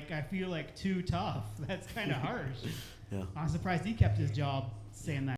like I feel like too tough. That's kind of harsh. Yeah. I'm surprised he kept his job saying that.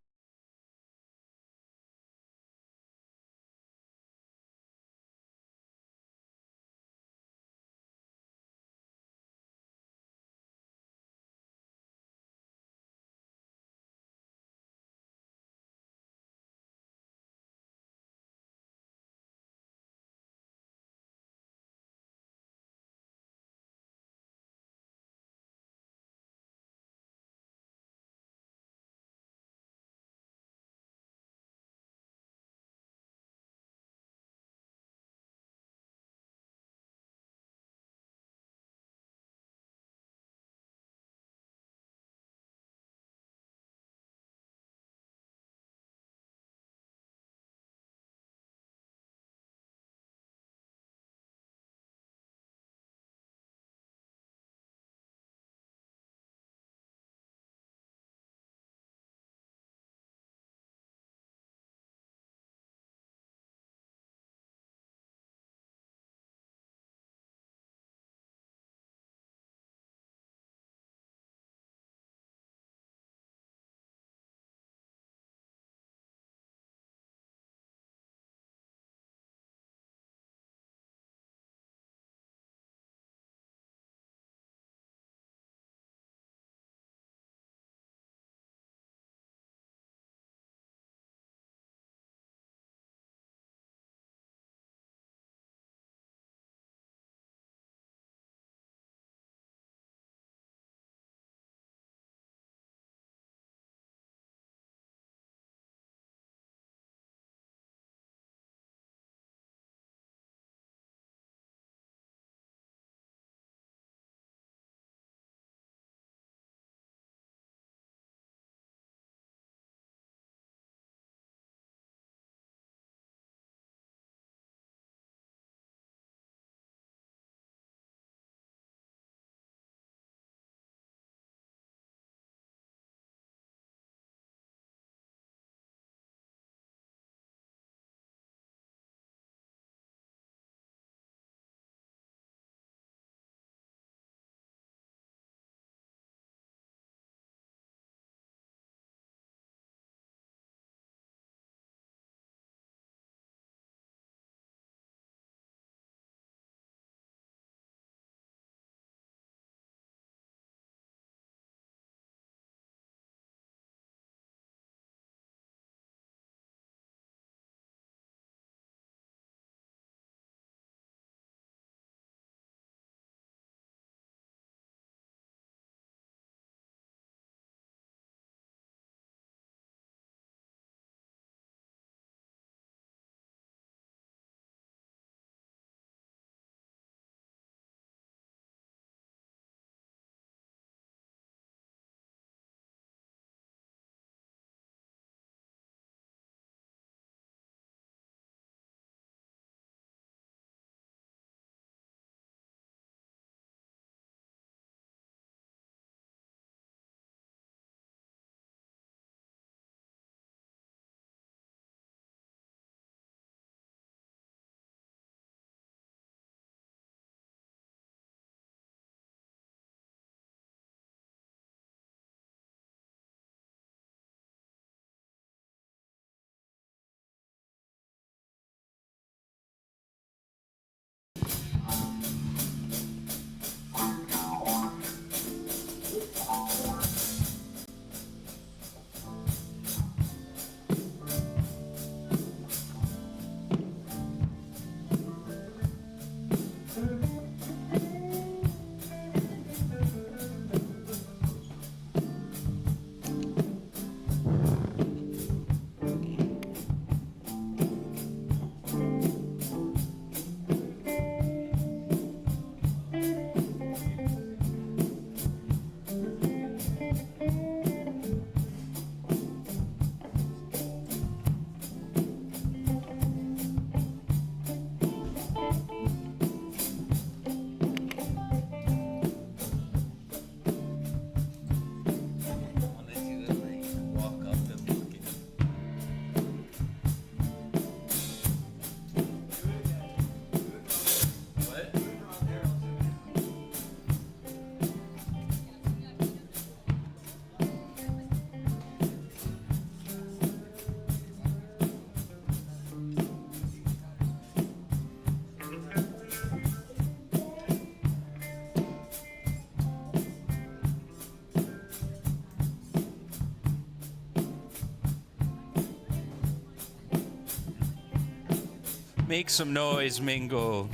Make some noise, Mingo.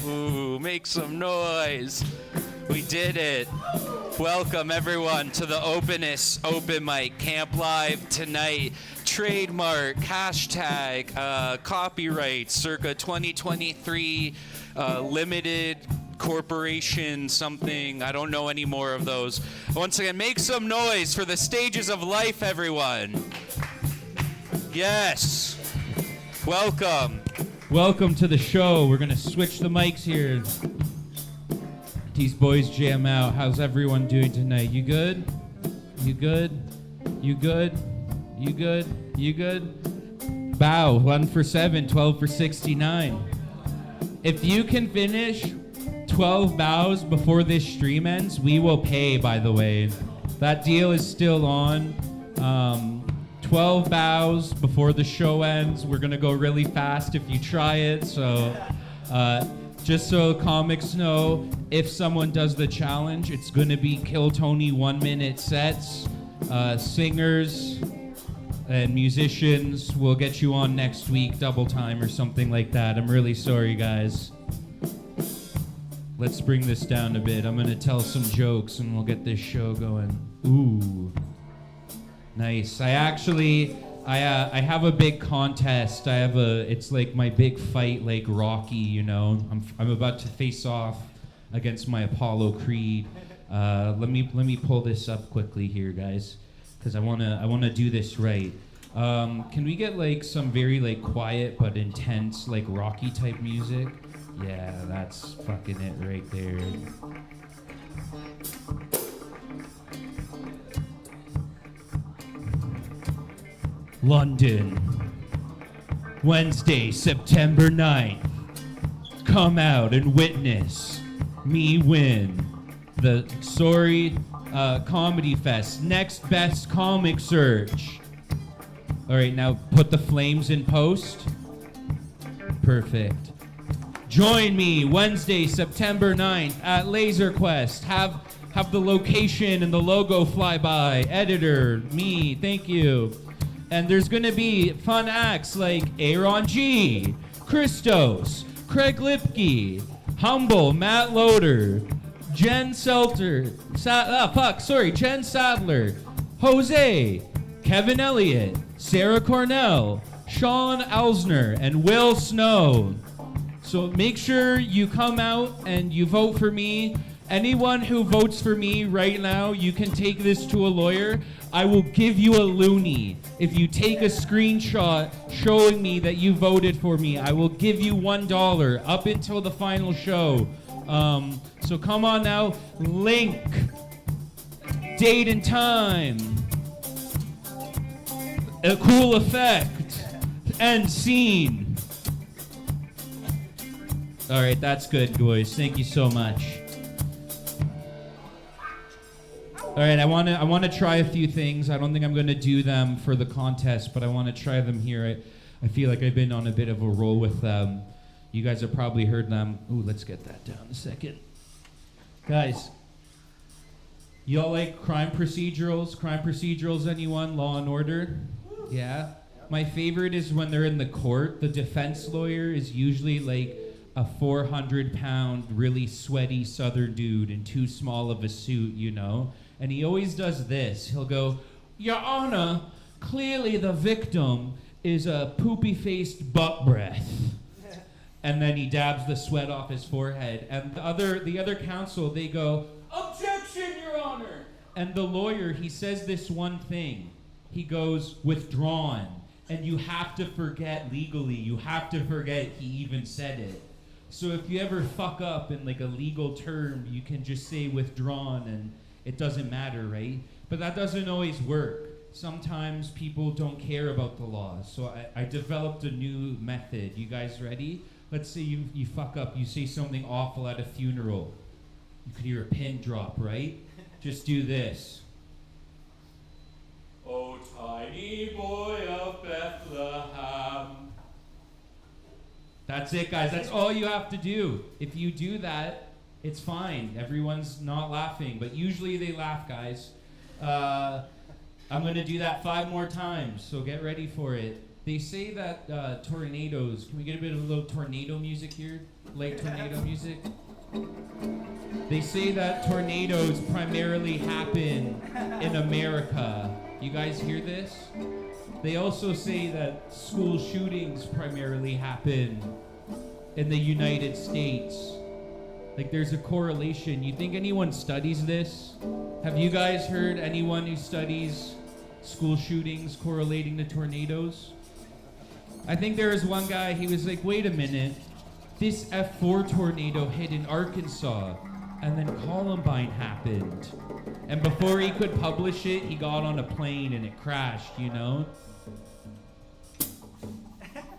Ooh, make some noise. We did it. Welcome, everyone, to the Openness Open Mic Camp Live tonight. Trademark, hashtag, copyright, circa 2023, limited corporation, something. I don't know any more of those. Once again, make some noise for the stages of life, everyone. Yes. Welcome. Welcome to the show. We're going to switch the mics here. These boys jam out. How's everyone doing tonight? You good? You good? You good? You good? You good? Bow. 1 for 7, 12 for 69. If you can finish 12 bows before this stream ends, we will pay, by the way. That deal is still on. 12 bows before the show ends. We're going to go really fast if you try it. So just so comics know, if someone does the challenge, it's going to be Kill Tony 1-minute sets. Singers and musicians will get you on next week, double time or something like that. I'm really sorry, guys. Let's bring this down a bit. I'm going to tell some jokes and we'll get this show going. Ooh. Nice. I have a big contest. It's like my big fight, like Rocky, you know. I'm about to face off against my Apollo Creed. Let me pull this up quickly here, guys, because I wanna do this right. Can we get like some very like quiet but intense like Rocky type music? Yeah, that's fucking it right there. London, Wednesday, September 9th. Come out and witness me win the Sorry Comedy Fest Next Best Comic Search. All right, now put the flames in post. Perfect. Join me Wednesday, September 9th at Laser Quest. Have the location and the logo fly by. Editor, me, thank you. And there's going to be fun acts like Aaron G, Christos, Craig Lipke, Humble, Matt Loader, Jen Sadler, Jose, Kevin Elliott, Sarah Cornell, Sean Elsner, and Will Snow. So make sure you come out and you vote for me. Anyone who votes for me right now, you can take this to a lawyer. I will give you a loonie. If you take a screenshot showing me that you voted for me, I will give you $1 up until the final show. So come on now. Link, date and time, a cool effect, end scene. All right, that's good, boys. Thank you so much. All right, I want to try a few things. I don't think I'm going to do them for the contest, but I want to try them here. I feel like I've been on a bit of a roll with them. You guys have probably heard them. Ooh, let's get that down a second. Guys, y'all like crime procedurals? Crime procedurals, anyone? Law and Order? Yeah? My favorite is when they're in the court. The defense lawyer is usually like a 400-pound, really sweaty Southern dude in too small of a suit, you know? And he always does this. He'll go, Your Honor, clearly the victim is a poopy-faced butt breath. And then he dabs the sweat off his forehead. And the other counsel, they go, Objection, Your Honor! And the lawyer, he says this one thing. He goes, withdrawn. And you have to forget legally, you have to forget he even said it. So if you ever fuck up in like a legal term, you can just say withdrawn and it doesn't matter, right? But that doesn't always work. Sometimes people don't care about the laws. So I developed a new method. You guys ready? Let's say you fuck up, you say something awful at a funeral. You could hear a pin drop, right? Just do this. Oh, tiny boy of Bethlehem. That's it, guys. That's all you have to do. If you do that, it's fine. Everyone's not laughing, but usually they laugh, guys. I'm going to do that 5 more times, so get ready for it. They say that tornadoes. Can we get a bit of a little tornado music here? Light tornado music. They say that tornadoes primarily happen in America. You guys hear this? They also say that school shootings primarily happen in the United States. Like there's a correlation. You think anyone studies this? Have you guys heard anyone who studies school shootings correlating to tornadoes? I think there was one guy, he was like, wait a minute, this F4 tornado hit in Arkansas, and then Columbine happened. And before he could publish it, he got on a plane and it crashed, you know?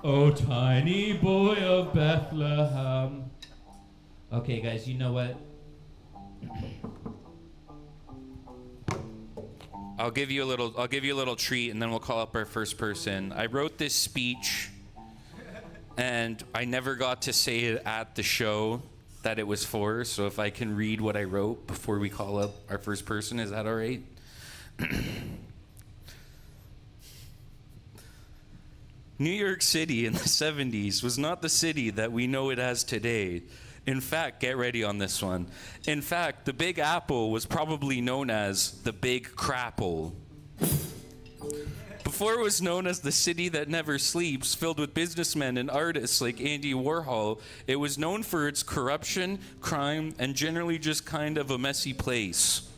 Oh, tiny boy of Bethlehem. Okay, guys, you know what? I'll give you a little treat, and then we'll call up our first person. I wrote this speech, and I never got to say it at the show that it was for. So if I can read what I wrote before we call up our first person, is that all right? New York City in the 70s was not the city that we know it as today. In fact, get ready on this one. In fact, the Big Apple was probably known as the Big Crapple. Before it was known as the city that never sleeps, filled with businessmen and artists like Andy Warhol, it was known for its corruption, crime, and generally just kind of a messy place.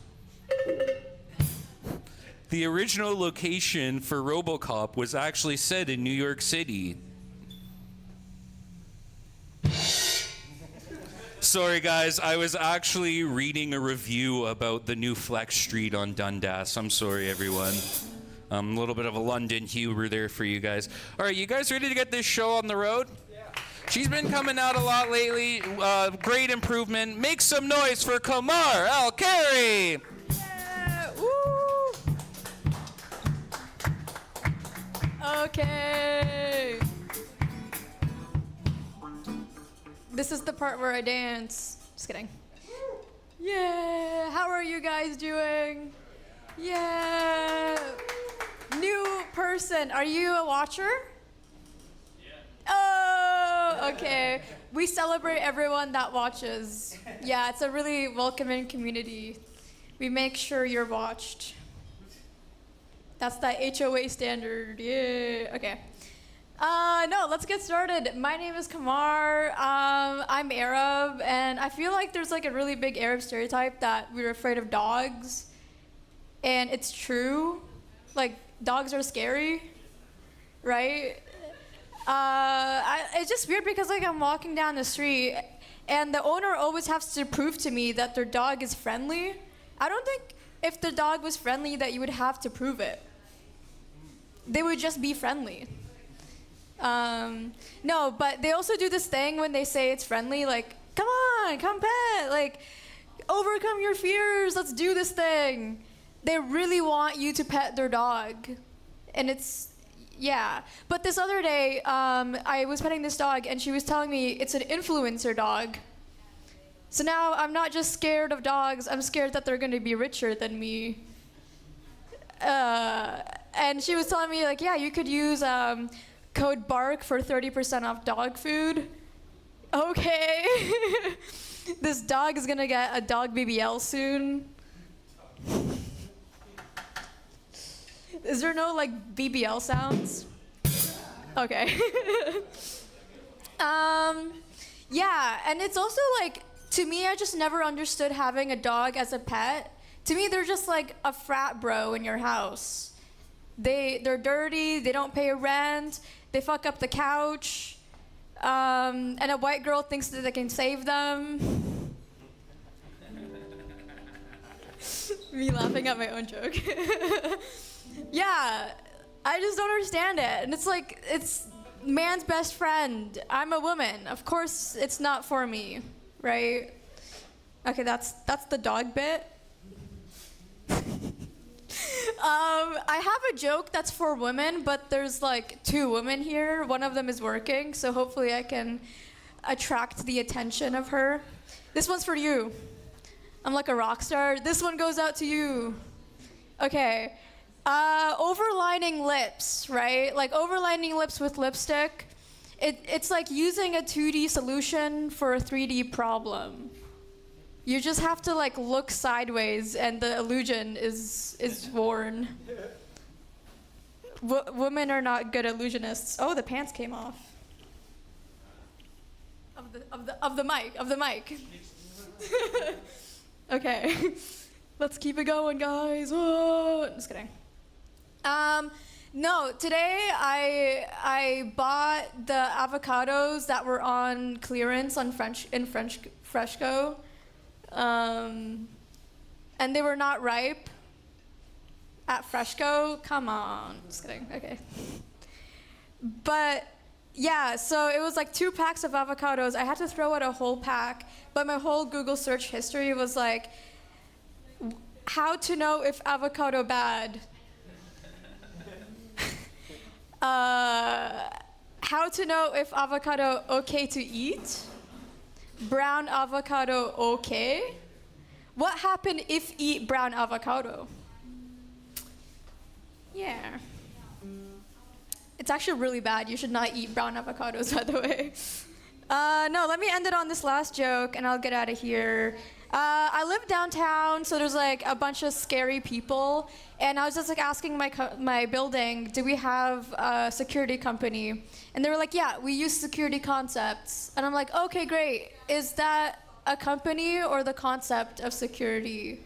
The original location for RoboCop was actually set in New York City. Sorry guys, I was actually reading a review about the new Flex Street on Dundas. I'm sorry everyone. A little bit of a London humor there for you guys. All right, you guys ready to get this show on the road? Yeah. She's been coming out a lot lately. Great improvement. Make some noise for Kamar Al-Kari. Yeah, woo! Okay. This is the part where I dance. Just kidding. Yeah, how are you guys doing? Yeah. New person. Are you a watcher? Yeah. Oh, okay. We celebrate everyone that watches. Yeah, it's a really welcoming community. We make sure you're watched. That's the HOA standard. Yeah. Okay. No, let's get started. My name is Kamar. I'm Arab, and I feel like there's like a really big Arab stereotype that we're afraid of dogs. And it's true. Like, dogs are scary, right? It's just weird because like I'm walking down the street and the owner always has to prove to me that their dog is friendly. I don't think if the dog was friendly that you would have to prove it. They would just be friendly. No, but they also do this thing when they say it's friendly, like, come on, come pet, like, overcome your fears, let's do this thing. They really want you to pet their dog. And it's, yeah. But this other day, I was petting this dog and she was telling me it's an influencer dog. So now I'm not just scared of dogs, I'm scared that they're gonna be richer than me. And she was telling me like, yeah, you could use code BARK for 30% off dog food. Okay. This dog is gonna get a dog BBL soon. Is there no like BBL sounds? Okay. Yeah, and it's also like, to me, I just never understood having a dog as a pet. To me, they're just like a frat bro in your house. They're dirty, they don't pay rent, they fuck up the couch, and a white girl thinks that they can save them. Me laughing at my own joke. Yeah, I just don't understand it. And it's like, it's man's best friend. I'm a woman. Of course it's not for me, right? Okay, that's the dog bit. I have a joke that's for women, but there's like 2 women here. One of them is working, so hopefully I can attract the attention of her. This one's for you. I'm like a rock star. This one goes out to you. Okay. Overlining lips, right? Like overlining lips with lipstick. It's like using a 2D solution for a 3D problem. You just have to like look sideways and the illusion is worn. Women are not good illusionists. Oh, the pants came off. Of the mic. Okay. Let's keep it going, guys. Whoa. Just kidding. No, today I bought the avocados that were on clearance on Freshco. And they were not ripe at Freshco. Come on. Just kidding. Okay. But yeah, so it was like 2 packs of avocados. I had to throw out a whole pack, but my whole Google search history was like, how to know if avocado bad. How to know if avocado okay to eat. Brown avocado okay. What happened if eat brown avocado? Yeah. It's actually really bad. You should not eat brown avocados, by the way. No, let me end it on this last joke, and I'll get out of here. I live downtown, so there's like a bunch of scary people, and I was just like asking my building, do we have a security company? And they were like, yeah, we use Security Concepts. And I'm like, okay, great. Is that a company or the concept of security?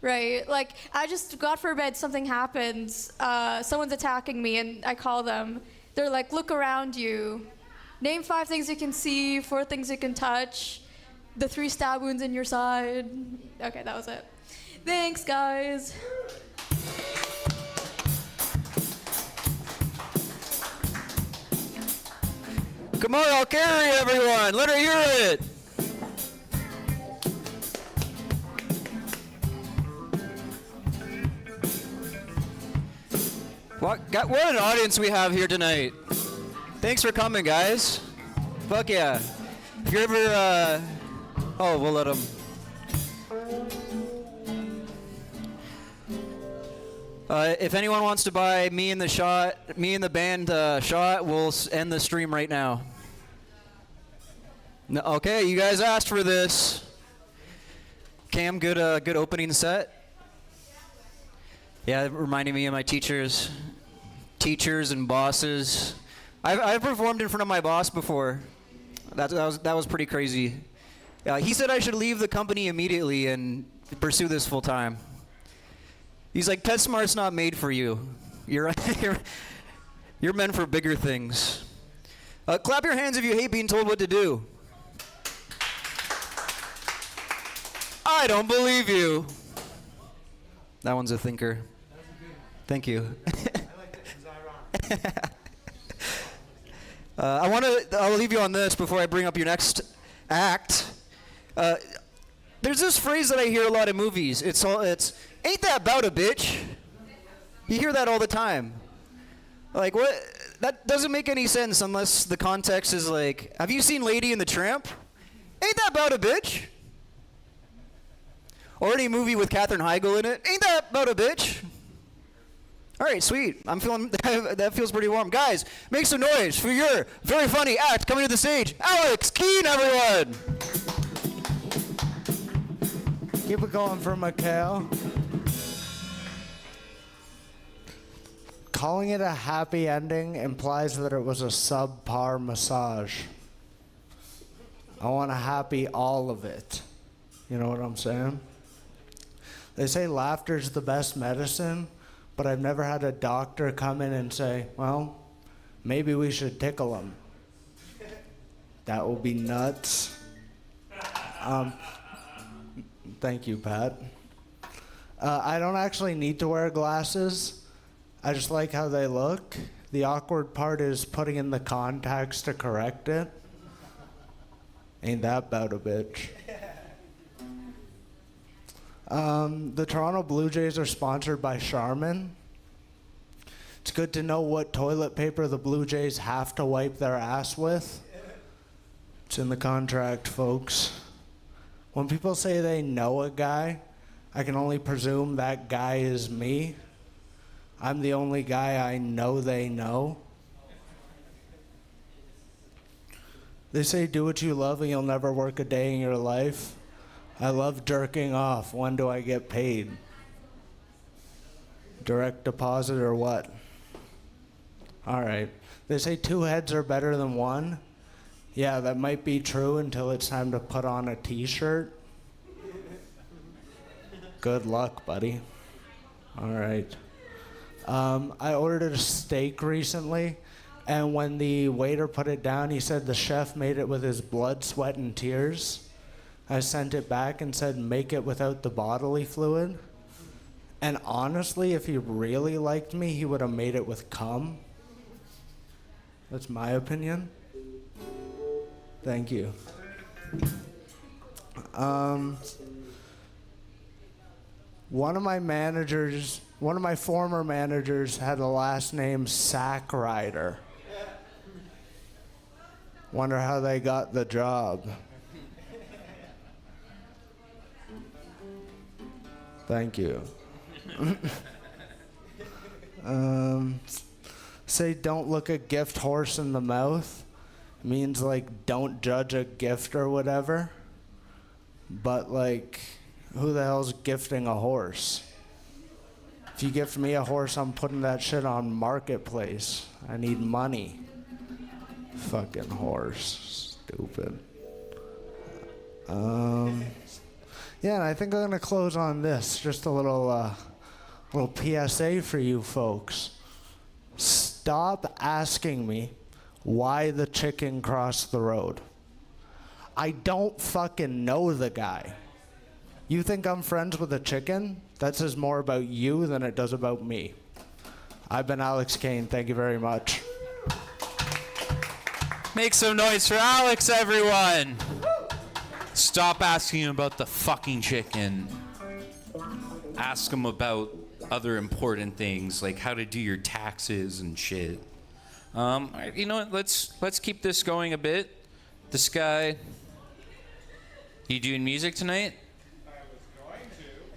Right? Like, I just, God forbid, something happens, someone's attacking me, and I call them. They're like, look around you. Name 5 things you can see, 4 things you can touch, the 3 stab wounds in your side. Okay, that was it. Thanks, guys. Come on, I'll carry everyone. Let her hear it. What an audience we have here tonight. Thanks for coming, guys. Fuck yeah. If you're ever, oh, we'll let them. If anyone wants to buy me and the band shot, we'll end the stream right now. No, okay, you guys asked for this. Cam, good opening set. Yeah, reminding me of my teachers and bosses. I've performed in front of my boss before. That was pretty crazy. He said I should leave the company immediately and pursue this full time. He's like, PetSmart's not made for you. You're meant for bigger things. Clap your hands if you hate being told what to do. I don't believe you. That one's a thinker. Thank you. I'll leave you on this before I bring up your next act. There's this phrase that I hear a lot in movies. It's ain't that about a bitch? You hear that all the time. Like, what? That doesn't make any sense unless the context is like, have you seen Lady and the Tramp? Ain't that about a bitch? Or any movie with Katherine Heigl in it. Ain't that about a bitch? All right, sweet. I'm feeling, that feels pretty warm. Guys, make some noise for your very funny act coming to the stage. Alex Keane, everyone. Keep it going for Mikhail. Calling it a happy ending implies that it was a subpar massage. I want a happy all of it. You know what I'm saying? They say laughter's the best medicine, but I've never had a doctor come in and say, well, maybe we should tickle him. That will be nuts. Thank you, Pat. I don't actually need to wear glasses. I just like how they look. The awkward part is putting in the contacts to correct it. Ain't that about a bitch? The Toronto Blue Jays are sponsored by Charmin. It's good to know what toilet paper the Blue Jays have to wipe their ass with. It's in the contract, folks. When people say they know a guy, I can only presume that guy is me. I'm the only guy I know they know. They say do what you love and you'll never work a day in your life. I love jerking off. When do I get paid? Direct deposit or what? All right. They say 2 heads are better than 1. Yeah, that might be true until it's time to put on a t-shirt. Good luck, buddy. All right. I ordered a steak recently, and when the waiter put it down, he said the chef made it with his blood, sweat, and tears. I sent it back and said, make it without the bodily fluid. And honestly, if he really liked me, he would have made it with cum. That's my opinion. Thank you. One of my former managers had a last name Sack Rider. Wonder how they got the job. Thank you. Say don't look a gift horse in the mouth. Means like don't judge a gift or whatever. But like, who the hell's gifting a horse? If you gift me a horse, I'm putting that shit on Marketplace. I need money. Fucking horse. Stupid. Yeah, and I think I'm gonna close on this. Just a little PSA for you folks. Stop asking me why the chicken crossed the road. I don't fucking know the guy. You think I'm friends with a chicken? That says more about you than it does about me. I've been Alex Kane. Thank you very much. Make some noise for Alex, everyone. Stop asking him about the fucking chicken. Ask him about other important things, like how to do your taxes and shit. You know what? Let's keep this going a bit. This guy, you doing music tonight?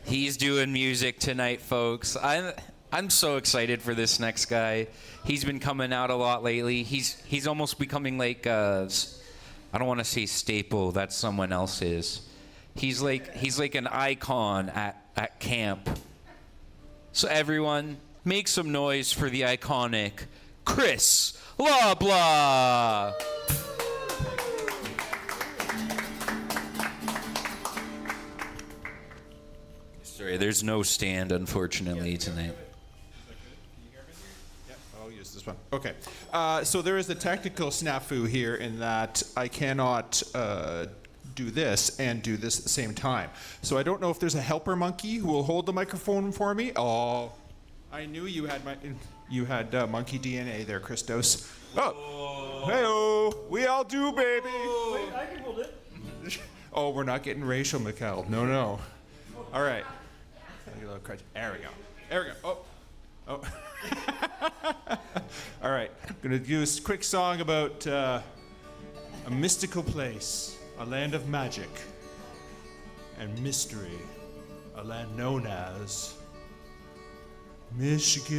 He's doing music tonight, folks. I'm so excited for this next guy. He's been coming out a lot lately. He's almost becoming like I don't want to say staple. That's someone else's. He's like an icon at camp. So everyone, make some noise for the iconic Chris Loblaw. Sorry, there's no stand, unfortunately, tonight. I'll use this one. Okay. So there is a technical snafu here in that I cannot do this and do this at the same time. So I don't know if there's a helper monkey who will hold the microphone for me. Oh, I knew you had monkey DNA there, Christos. Oh, hey-oh, we all do, baby. Wait, I can hold it. Oh, we're not getting racial, Mikkel. No. All right. There we go. There we go. Oh. All right. I'm going to do a quick song about a mystical place, a land of magic and mystery, a land known as Michigan.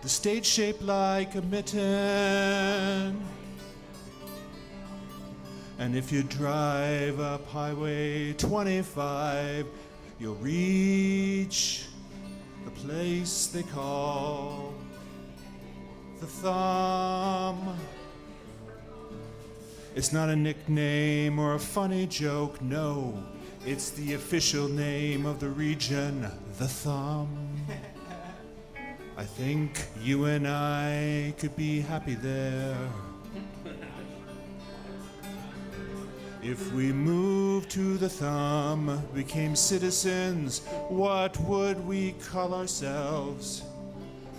The state shaped like a mitten. And if you drive up Highway 25, you'll reach the place they call the Thumb. It's not a nickname or a funny joke, no. It's the official name of the region, the Thumb. I think you and I could be happy there. If we moved to the Thumb, became citizens, what would we call ourselves?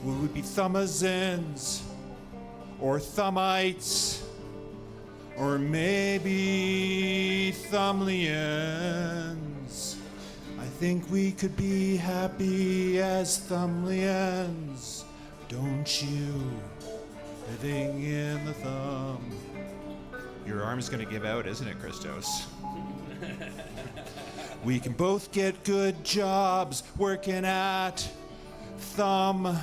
Would we be Thumbazins? Or Thumbites? Or maybe Thumblians? I think we could be happy as Thumblians, don't you? Living in the Thumb. Your arm's gonna give out, isn't it, Christos? We can both get good jobs working at Thumb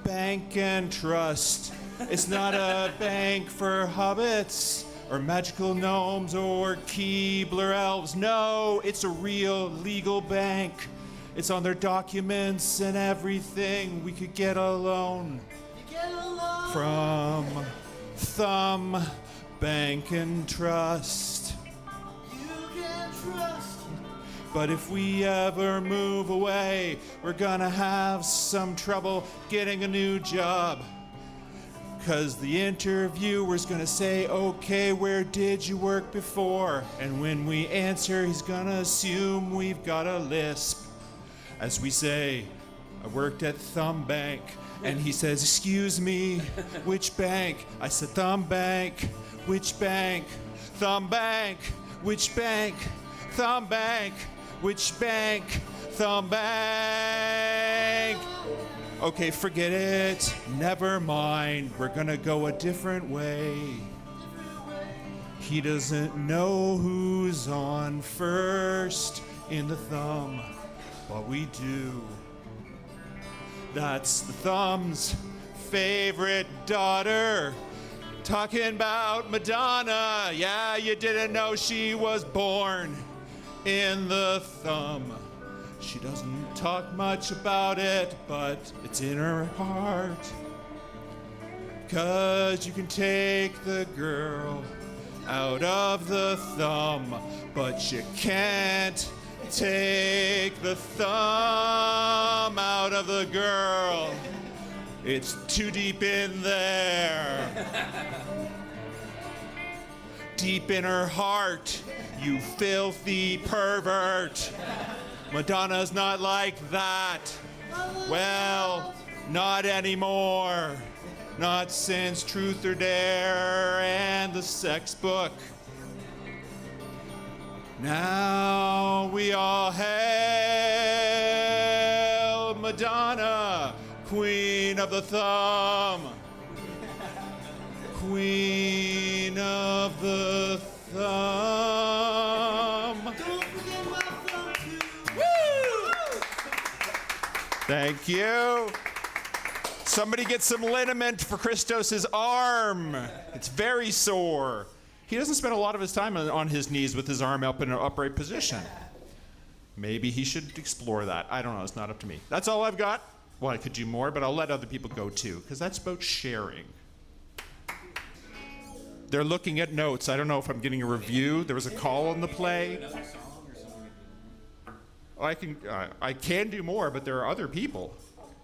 Bank and Trust. It's not a bank for hobbits or magical gnomes or Keebler elves. No, it's a real legal bank. It's on their documents and everything. We could get a loan from Thumb Bank and Trust. But if we ever move away, we're gonna have some trouble getting a new job. 'Cause the interviewer's gonna say, okay, where did you work before? And when we answer, he's gonna assume we've got a lisp. As we say, I worked at Thumb Bank. And he says, excuse me, which bank? I said, Thumb Bank. Which bank? Thumb Bank. Which bank? Thumb Bank. Which bank? Thumb Bank. Okay, forget it. Never mind. We're gonna go a different way. He doesn't know who's on first in the Thumb, but we do. That's the Thumb's favorite daughter. Talking about Madonna. Yeah, you didn't know she was born in the Thumb. She doesn't talk much about it, but it's in her heart. 'Cause you can take the girl out of the Thumb, but you can't take the thumb out of the girl. It's too deep in there. Deep in her heart, you filthy pervert. Madonna's not like that. Well, not anymore. Not since Truth or Dare and the Sex Book. Now we all hail Madonna, Queen of the Thumb. Queen of the Thumb. Don't forget my thumb too. Woo! Thank you. Somebody get some liniment for Christos's arm. It's very sore. He doesn't spend a lot of his time on his knees with his arm up in an upright position. Maybe he should explore that. I don't know. It's not up to me. That's all I've got. Well, I could do more, but I'll let other people go too, because that's about sharing. They're looking at notes. I don't know if I'm getting a review. There was a call on the play. I can do more, but there are other people.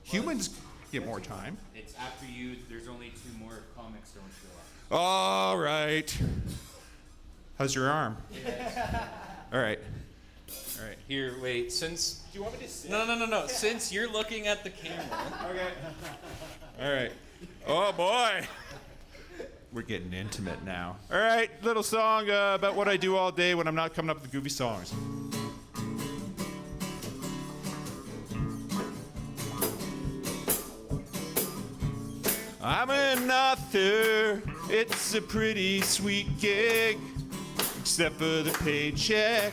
Humans get more time. It's after you. There's only 2 more if comics don't show up. All right. How's your arm? All right. All right. Here, wait. Since Do you want me to sit? no. Since you're looking at the camera. Okay. All right. Oh boy. We're getting intimate now. All right, little song about what I do all day when I'm not coming up with goofy songs. I'm an author. It's a pretty sweet gig, except for the paycheck.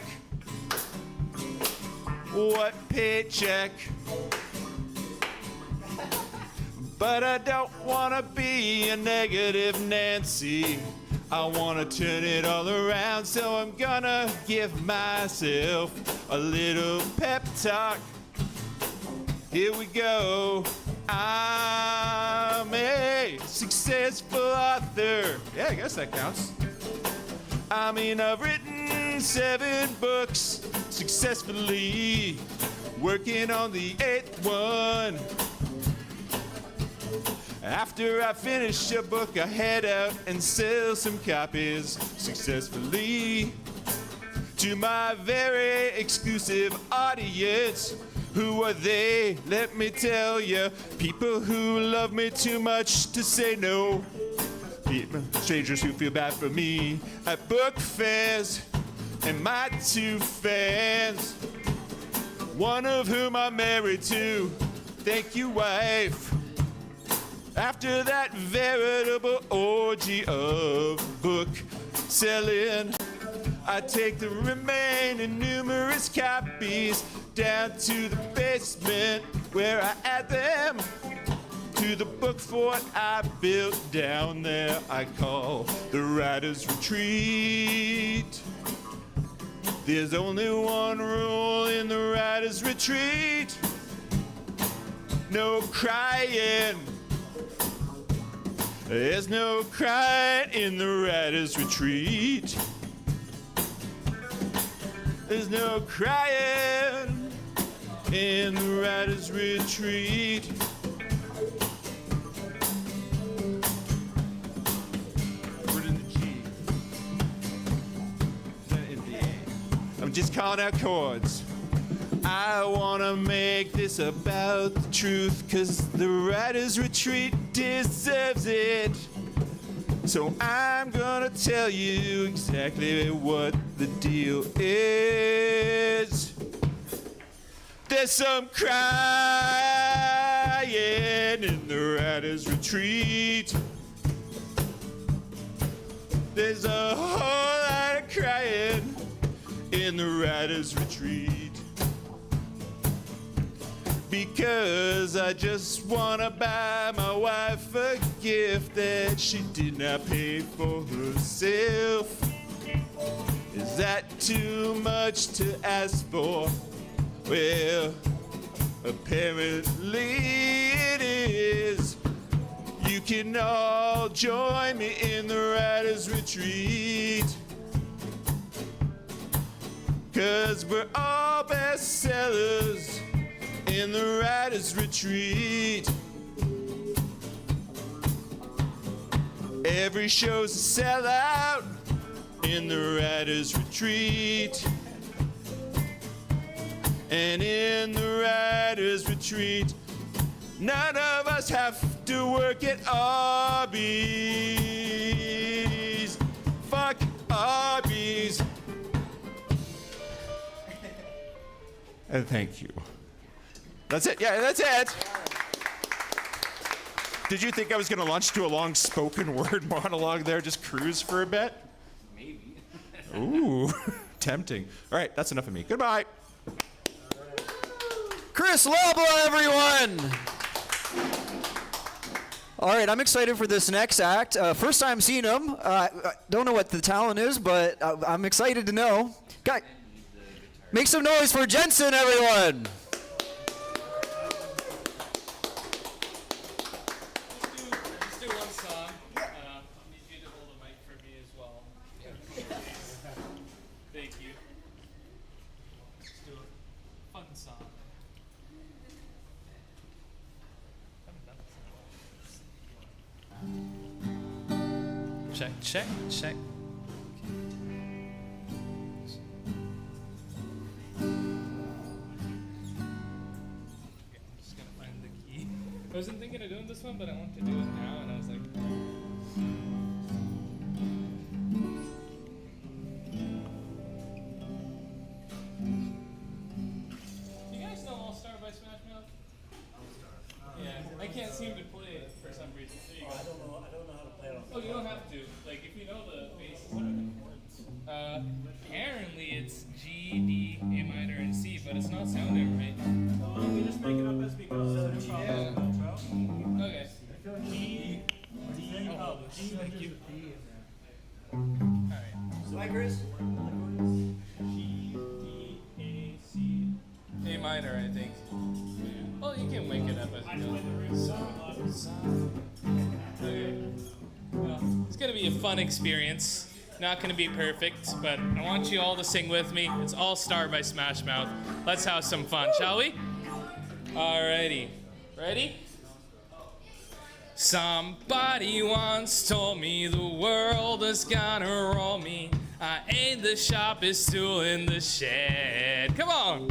What paycheck? But I don't want to be a negative Nancy. I want to turn it all around, so I'm gonna give myself a little pep talk. Here we go. I'm a successful author. Yeah, I guess that counts. I mean, I've written 7 books successfully, working on the 8th one. After I finish a book, I head out and sell some copies successfully to my very exclusive audience. Who are they? Let me tell you, people who love me too much to say no. People, strangers who feel bad for me at book fairs, and my 2 fans, one of whom I'm married to. Thank you, wife. After that veritable orgy of book selling, I take the remaining numerous copies down to the basement where I add them to the book fort I built down there. I call the Writer's Retreat. There's only one rule in the Writer's Retreat: no crying. There's no crying in the Writer's Retreat. There's no crying in the Writer's Retreat. We're in the G. Then in the A. I'm just calling out chords. I wanna make this about the truth, 'cause the Writer's Retreat deserves it. So I'm gonna tell you exactly what the deal is. There's some crying in the Writer's Retreat. There's a whole lot of crying in the Writer's Retreat. Because I just wanna buy my wife a gift that she did not pay for herself. Is that too much to ask for? Well, apparently it is. You can all join me in the Writer's Retreat. 'Cause we're all bestsellers in the Writer's Retreat. Every show's a sellout in the Writer's Retreat. And in the Writer's Retreat, none of us have to work at Arby's. Fuck Arby's. And thank you. That's it. Yeah, that's it. Did you think I was going to launch to a long spoken word monologue there, just cruise for a bit? Maybe. Ooh, tempting. All right, that's enough of me. Goodbye. Chris Loblaw, everyone! All right, I'm excited for this next act. First time seeing him. I don't know what the talent is, but I'm excited to know. Guy, make some noise for Jensen, everyone! Let's do one song. I need you to hold a mic for me as well. Thank you. Let's do a fun song. Check, check, check. I'm just gonna find the key. I wasn't thinking of doing this one, but I wanted to do it now, and I was like, you guys know All Star by Smash Mouth? Yeah, I can't seem to play it for some reason. There you go. I don't know how to play it. Oh, you don't have to. Like, if you know the bases or the chords. Apparently it's G, D, A minor, and C, but it's not sounding right. We just make it up as we go. Yeah. Okay. G, D, Oh, G, thank you. Alright. Hi, Chris. G, D, A, C. A minor, I think. Well, you can wake it up as you go. Okay. Well, it's gonna be a fun experience. Not gonna be perfect, but I want you all to sing with me. It's All Star by Smash Mouth. Let's have some fun, shall we? Alrighty. Ready? Somebody once told me the world is gonna roll me. I ain't the sharpest tool in the shed. Come on!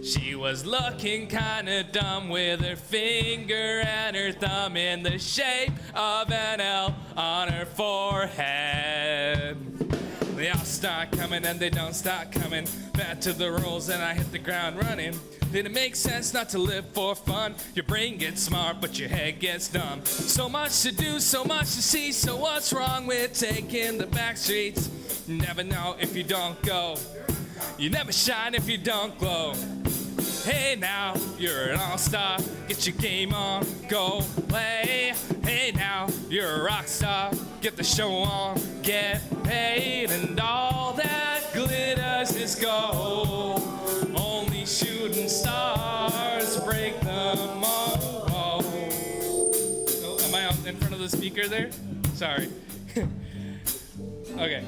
She was looking kinda dumb with her finger and her thumb in the shape of an L on her forehead. They all start coming and they don't start coming. Back to the rules and I hit the ground running. Did it make sense not to live for fun? Your brain gets smart, but your head gets dumb. So much to do, so much to see. So what's wrong with taking the back streets? You never know if you don't go. You never shine if you don't glow. Hey now, you're an all-star. Get your game on, go play. Hey now, you're a rock star. Get the show on, get paid. And all that glitters is gold. Only shooting stars break the mold. Oh, am I in front of the speaker there? Sorry. Okay.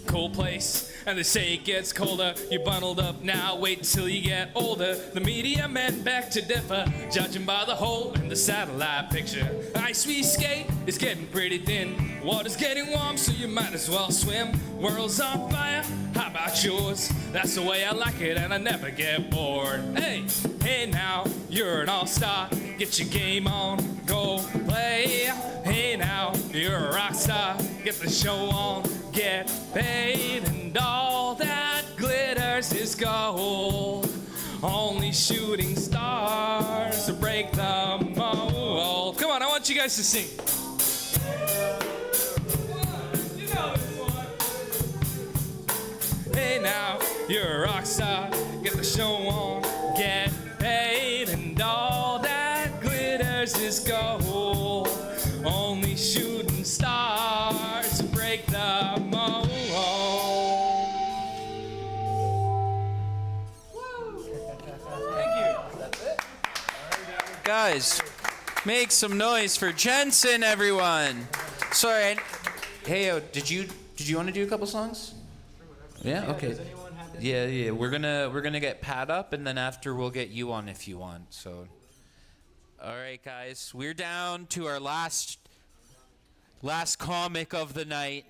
Cold place, and they say it gets colder. You're bundled up now, wait until you get older. The media men back to differ, judging by the hole in the satellite picture. Ice we skate is getting pretty thin. Water's getting warm, so you might as well swim. World's on fire, how about yours? That's the way I like it, and I never get bored. Hey, hey now, you're an all-star. Get your game on, go play. Hey now, you're a rock star. Get the show on, get paid. And all that glitters is gold. Only shooting stars to break the mold. Come on, I want you guys to sing. You know this one. Hey now, you're a rock star. Get the show on, get paid. And all that glitters is gold. Only shooting stars to break the mold. Guys, make some noise for Jensen, everyone. Sorry. Hey, did you want to do a couple songs? Yeah. Okay. Yeah. We're gonna get Pat up, and then after we'll get you on if you want. So. All right, guys, we're down to our last comic of the night,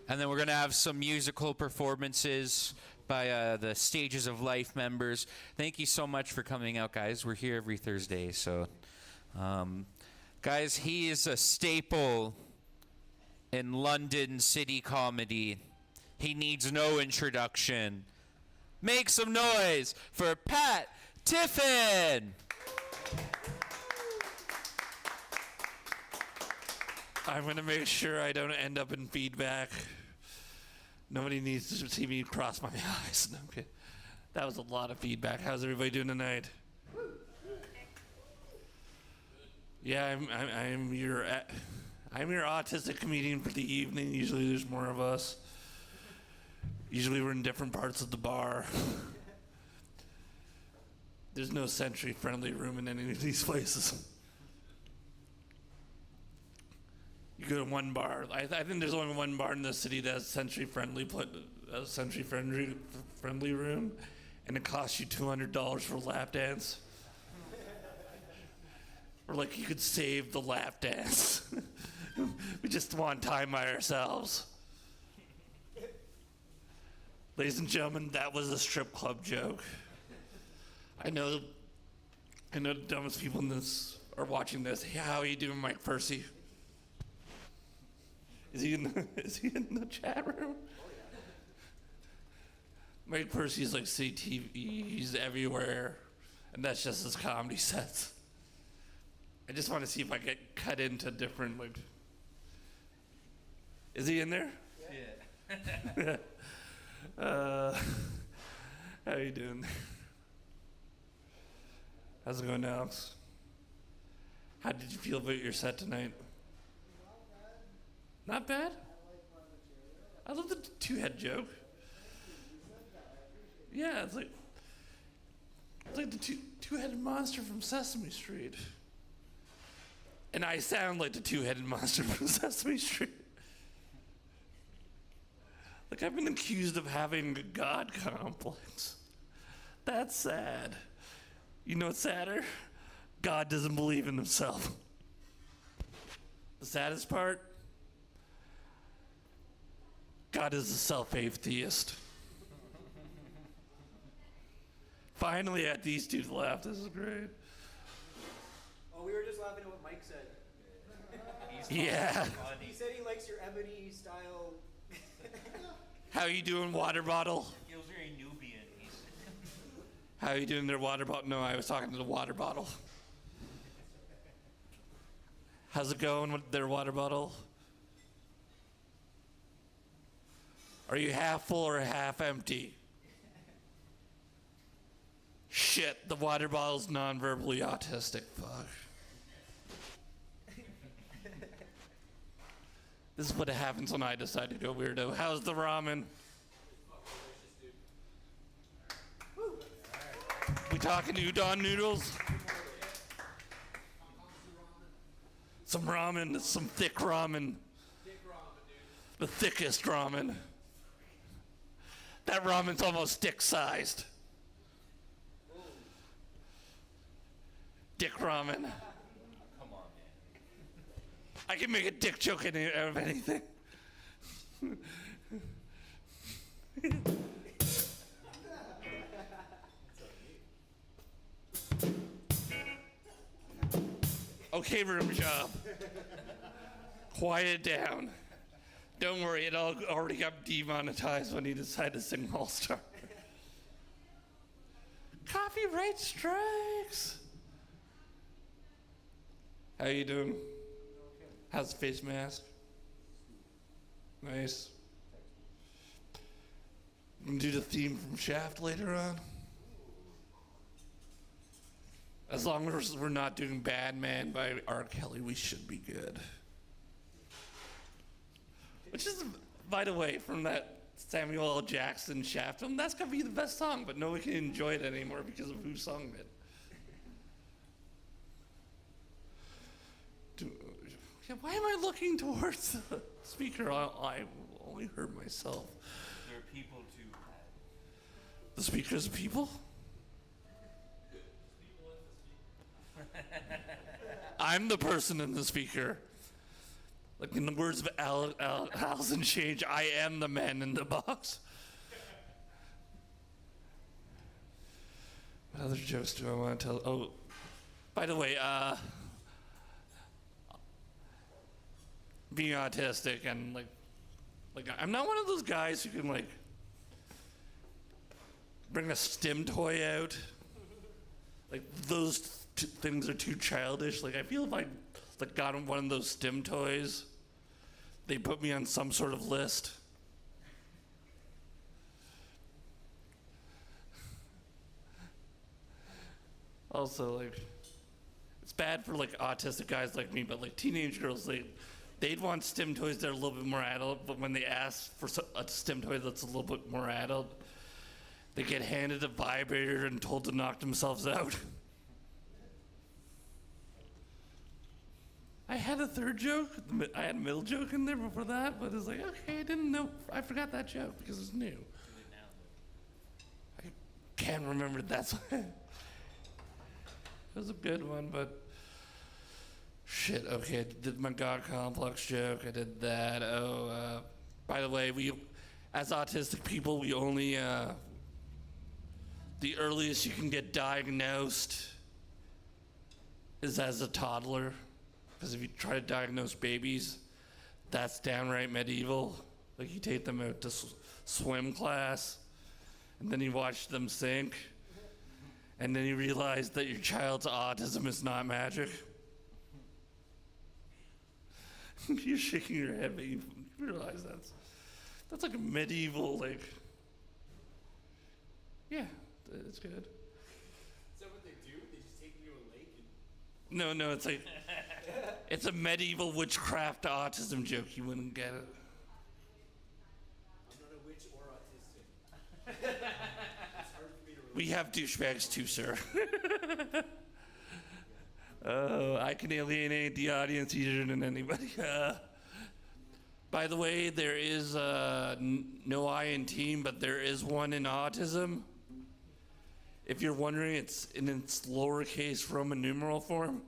and then we're gonna have some musical performances by the Stages of Life members. Thank you so much for coming out, guys. We're here every Thursday, so guys, he is a staple in London city comedy. He needs no introduction. Make some noise for Pat Tiffin. I'm going to make sure I don't end up in feedback. Nobody needs to see me cross my eyes. No, okay. That was a lot of feedback. How's everybody doing tonight? Yeah, I'm your autistic comedian for the evening. Usually there's more of us. Usually we're in different parts of the bar. There's no sensory-friendly room in any of these places. You go to one bar. I think there's only one bar in the city that has sensory-friendly room, and it costs you $200 for a lap dance. Or like you could save the lap dance. We just want time by ourselves. Ladies and gentlemen, that was a strip club joke. I know the dumbest people in this are watching this. Hey, how are you doing, Mike Percy? Is he in the chat room? Mike Percy's like CTV, he's everywhere, and that's just his comedy sets. I just want to see if I get cut into different, like, is he in there? Yeah. How you doing? How's it going, Alex? How did you feel about your set tonight? Not bad? I love the two-head joke. Yeah, it's like the two-headed monster from Sesame Street. And I sound like the two-headed monster from Sesame Street. Like I've been accused of having a God complex. That's sad. You know what's sadder? God doesn't believe in himself. The saddest part? God is a self-atheist. Finally, I had these two to laugh. This is great. Oh, we were just laughing at what Mike said. Yeah. He said he likes your ebony style How you doing, water bottle? Feels very Nubian. How you doing there, water bottle? No, I was talking to the water bottle. How's it going with their water bottle? Are you half full or half empty? Shit, the water bottle's non-verbally autistic. Fuck. This is what happens when I decide to go weirdo. How's the ramen? We talking udon noodles? Some ramen, some thick ramen. The thickest ramen. That ramen's almost stick-sized. Dick ramen. Come on, man. I can make a dick joke out of anything. Okay, room job. Quiet down. Don't worry, it all already got demonetized when he decided to sing All Star. Copyright strikes. How you doing? How's the face mask? Nice. I'm gonna do the theme from Shaft later on. As long as we're not doing Bad Man by R. Kelly, we should be good. Which is, by the way, from that Samuel L. Jackson Shaft film, that's gonna be the best song, but nobody can enjoy it anymore because of who sung it. Why am I looking towards the speaker? I only heard myself. There are people too. The speaker's people? I'm the person in the speaker. Like in the words of Alice in Chains, I am the man in the box. What other jokes do I want to tell? Oh, by the way, being autistic and like I'm not one of those guys who can like bring a stim toy out. Like those things are too childish. Like I feel if I like got one of those stim toys, they put me on some sort of list. Also, like it's bad for like autistic guys like me, but like teenage girls, they'd want stim toys that are a little bit more adult, but when they ask for a stim toy that's a little bit more adult, they get handed a vibrator and told to knock themselves out. I had a third joke. I had a middle joke in there before that, but it's like, okay, I didn't know. I forgot that joke because it's new. I can't remember that's it was a good one, but shit, okay, I did my God complex joke. I did that. Oh, by the way, we, as autistic people, we only, the earliest you can get diagnosed is as a toddler. Because if you try to diagnose babies, that's downright medieval. Like you take them out to swim class, and then you watch them sink, and then you realize that your child's autism is not magic. You're shaking your head, but you realize that's like a medieval, like, yeah, it's good. Is that what they do? They just take you to a lake and... No, it's like, it's a medieval witchcraft autism joke. You wouldn't get it. I'm not a witch or autistic. It's hard for me to relate. We have douchebags too, sir. Oh, I can alienate the audience easier than anybody. By the way, there is no I in team, but there is one in autism. If you're wondering, it's in its lowercase Roman numeral form.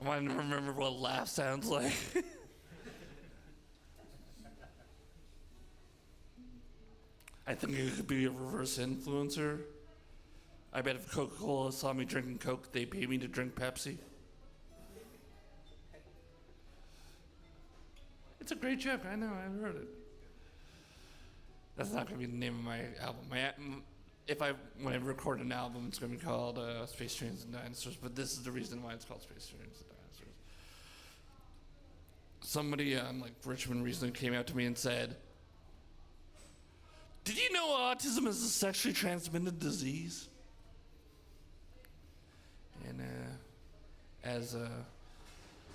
I want to remember what laugh sounds like. I think it could be a reverse influencer. I bet if Coca-Cola saw me drinking Coke, they'd pay me to drink Pepsi. It's a great joke. I know. I've heard it. That's not going to be the name of my album. When I record an album, it's going to be called Space Trains and Dinosaurs. But this is the reason why it's called Space Trains and Dinosaurs. Somebody on Richmond recently came out to me and said, "Did you know autism is a sexually transmitted disease?" And as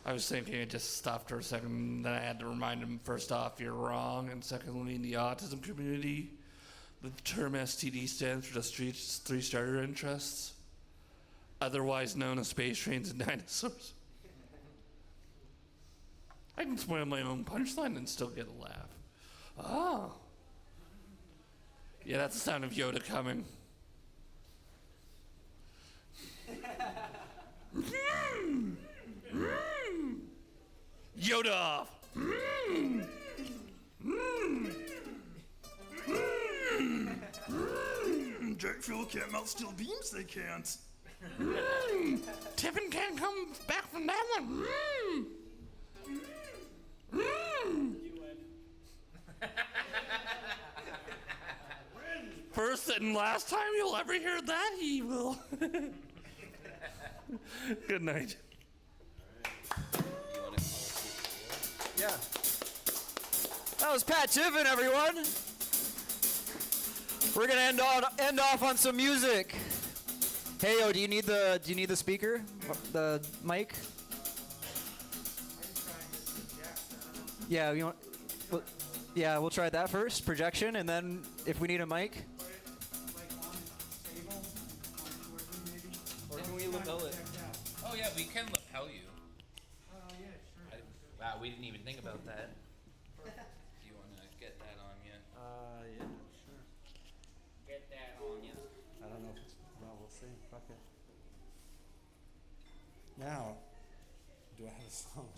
I was thinking, I just stopped for a second. Then I had to remind him, first off, you're wrong. And secondly, in the autism community, the term STD stands for just three starter interests, otherwise known as space trains and dinosaurs. I can spoil my own punchline and still get a laugh. Oh. Yeah, that's the sound of Yoda coming. Yoda off. Jet fuel can't melt steel beams, they can't. Tippin can't come back from that one. First and last time you'll ever hear that, he will. Good night. Yeah. That was Pat Tiffin, everyone. We're gonna end off on some music. Hey, do you need the speaker, the mic? Yeah, we'll try that first, projection, and then if we need a mic. Or can we lapel it? Oh yeah, we can lapel you. Oh yeah, sure. Wow, we didn't even think about that. Do you want to get that on you? Yeah, sure. Get that on you. I don't know if it's, well, we'll see. Fuck it. Now, do I have a song?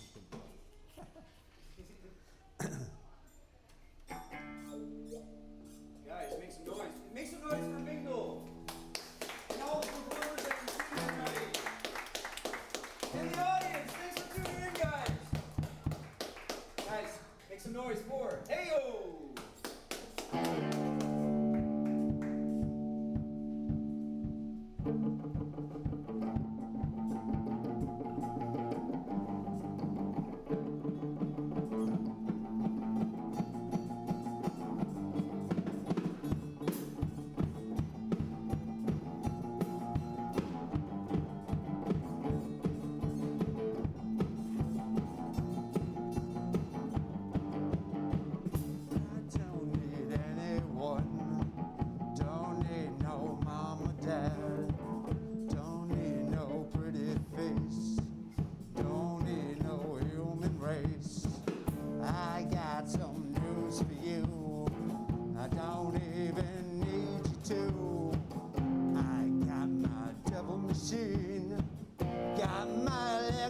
Guys, make some noise. Make some noise for Bingo. And all the performers that can see tonight. In the audience, thanks for tuning in, guys. Guys, make some noise for Heyo!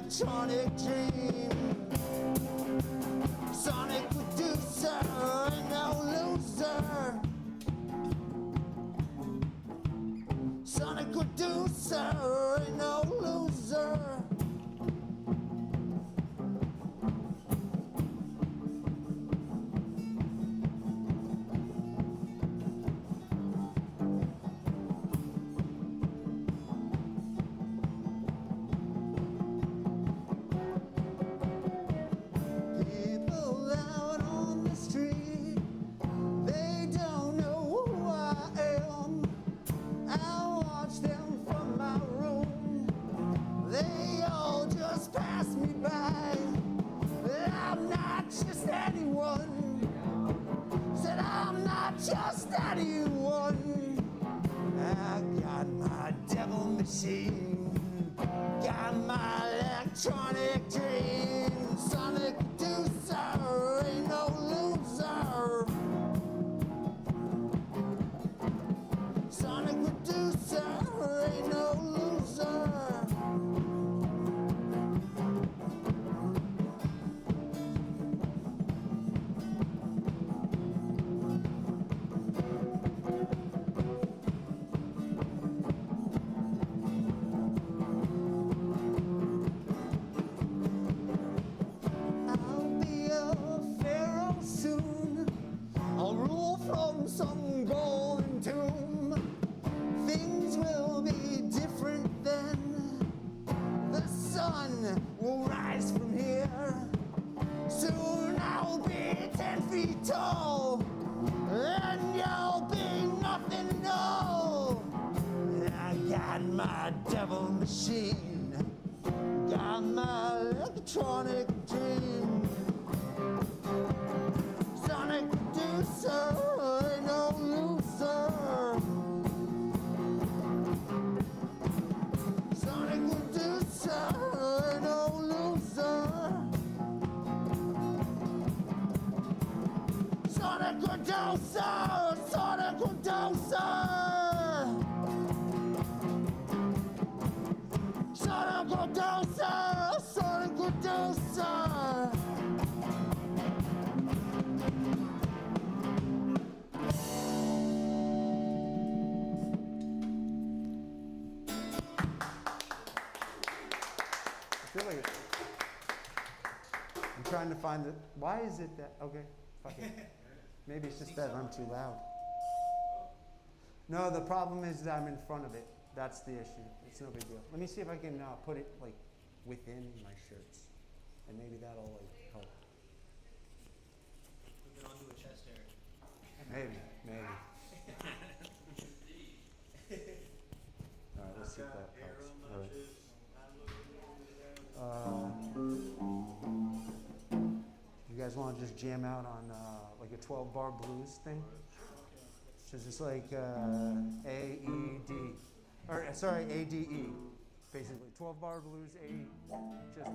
Sonic dream, Sonic producer, no loser. Sonic producer, no loser. Just anyone. I got my devil machine, got my electronic dream. Sonic producer, ain't no loser. Sonic producer, ain't no loser. Sonic dream. Sonic producer, no loser. Sonic producer, no loser. Sonic producer, Sonic producer. Sonic producer, Sonic producer. I feel like it. I'm trying to find it. Why is it that? Okay, fuck it. Maybe it's just that I'm too loud. No, the problem is that I'm in front of it. That's the issue. It's no big deal. Let me see if I can put it like within my shirts, and maybe that'll like help. Move it onto a chest hair. Maybe. All right, let's see if that helps. All right. You guys want to just jam out on like a 12-bar blues thing? So just like A, E, D. Or sorry, A, D, E. Basically, 12-bar blues, A, E. Just.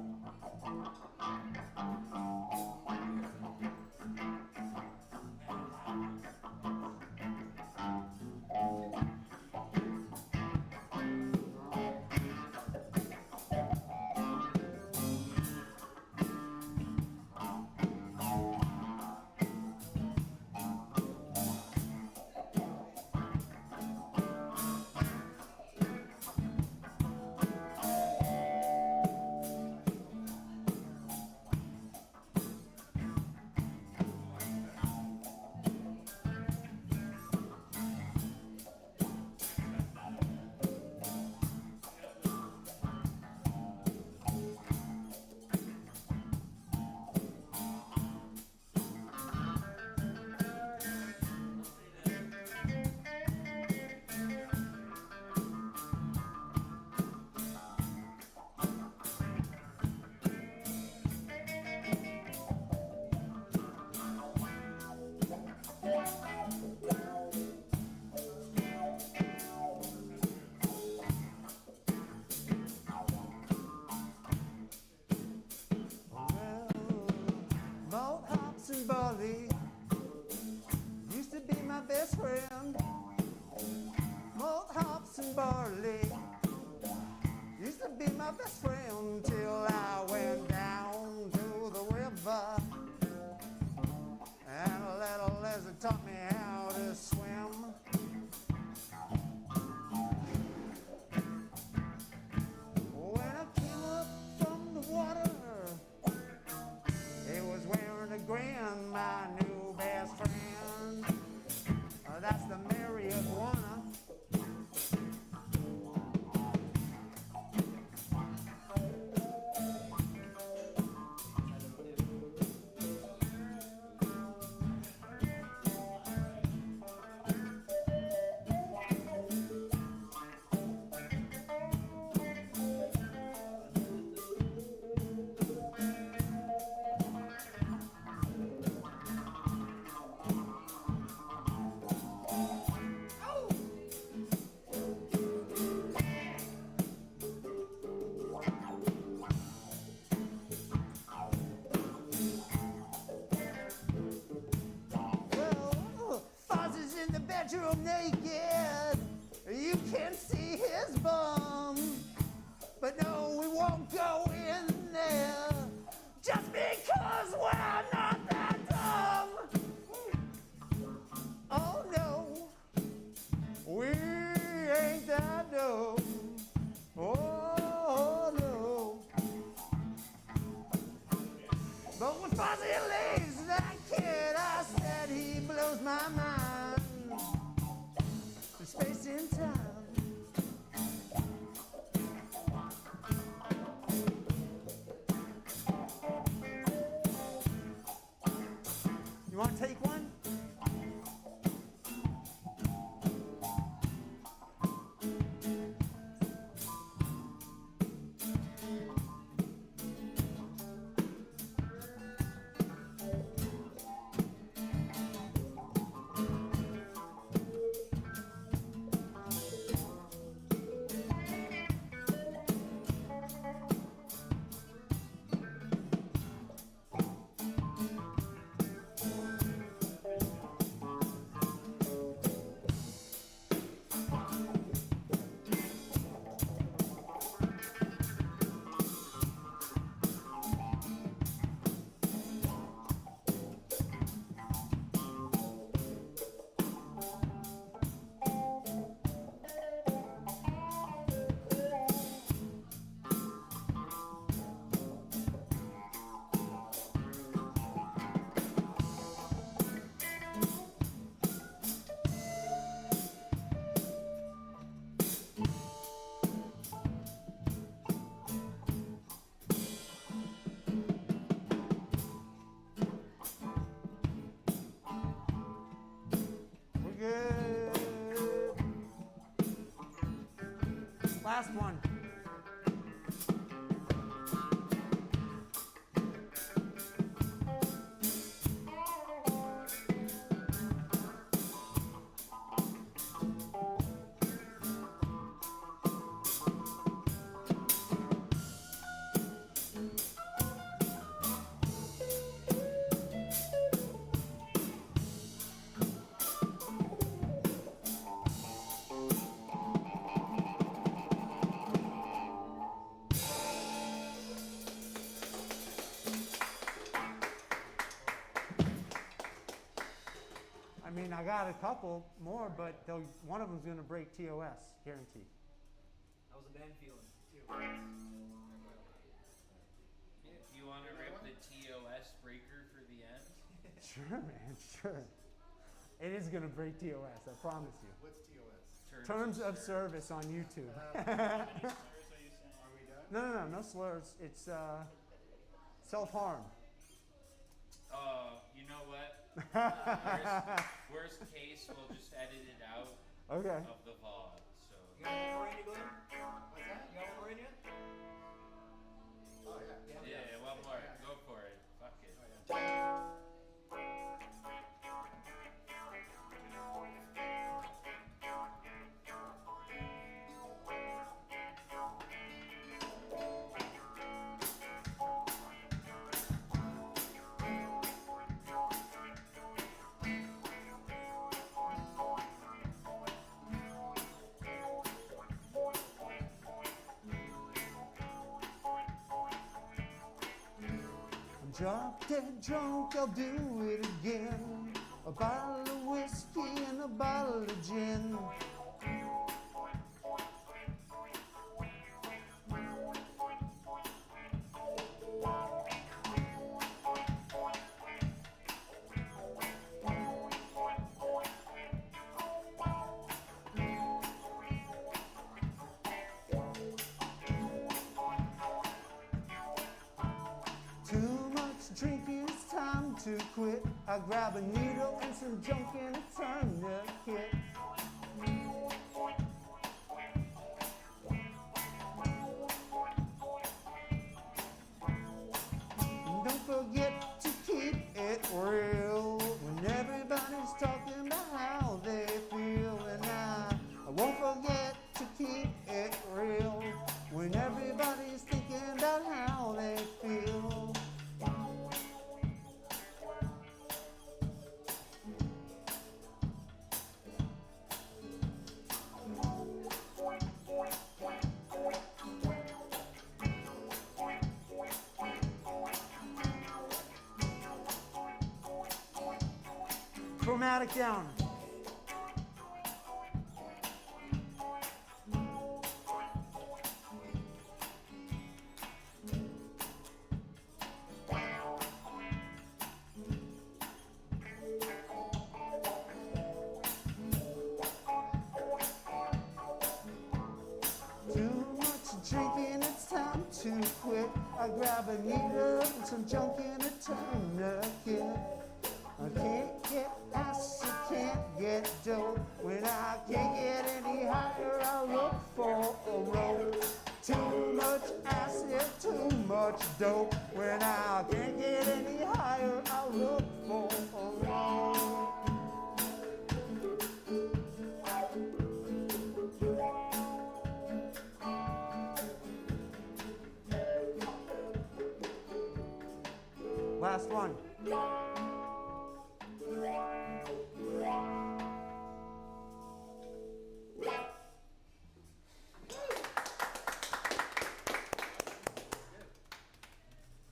Malt hops and barley used to be my best friend. Malt hops and barley used to be my best friend till I went down to the river and a little lizard taught me how to swim. When I came up from the water, it was wearing a grin, my new best friend. That's the Mary Iguana. Bedroom naked, you can see his bum, but no, we won't go in there just because we're not that dumb. Oh no, we ain't that dumb. Oh no. But when Fozzie leaves that kid, I said he blows my mind. Space and time. You want to take one? I got a couple more, but one of them's going to break TOS, guaranteed. How's the band feeling? Do you want to rip the TOS breaker for the end? Sure, man, sure. It is going to break TOS, I promise you. What's TOS? Terms of service on YouTube. No slurs. It's self-harm. You know what? Worst case, we'll just edit it out Okay. of the VOD. So. You got one more in you, Glenn? What's that? You got one more in you? Oh, yeah. Yeah, one more. Go for it. Fuck it. Drop dead drunk, I'll do it again. A bottle of whiskey and a bottle of gin. Too much drinking, it's time to quit. I grab a needle and some junk in a tourniquet. Don't forget to keep it real when everybody's talking about how they feel. And I won't forget to keep it real when everybody's thinking about how they feel. Chromatic down. Too much drinking, it's time to quit. I grab a needle and some junk in a tourniquet. I can't get ass, I can't get dope. When I can't get any higher, I look for a rope. Too much acid, too much dope. When I can't get any higher, I look for a rope. Last one.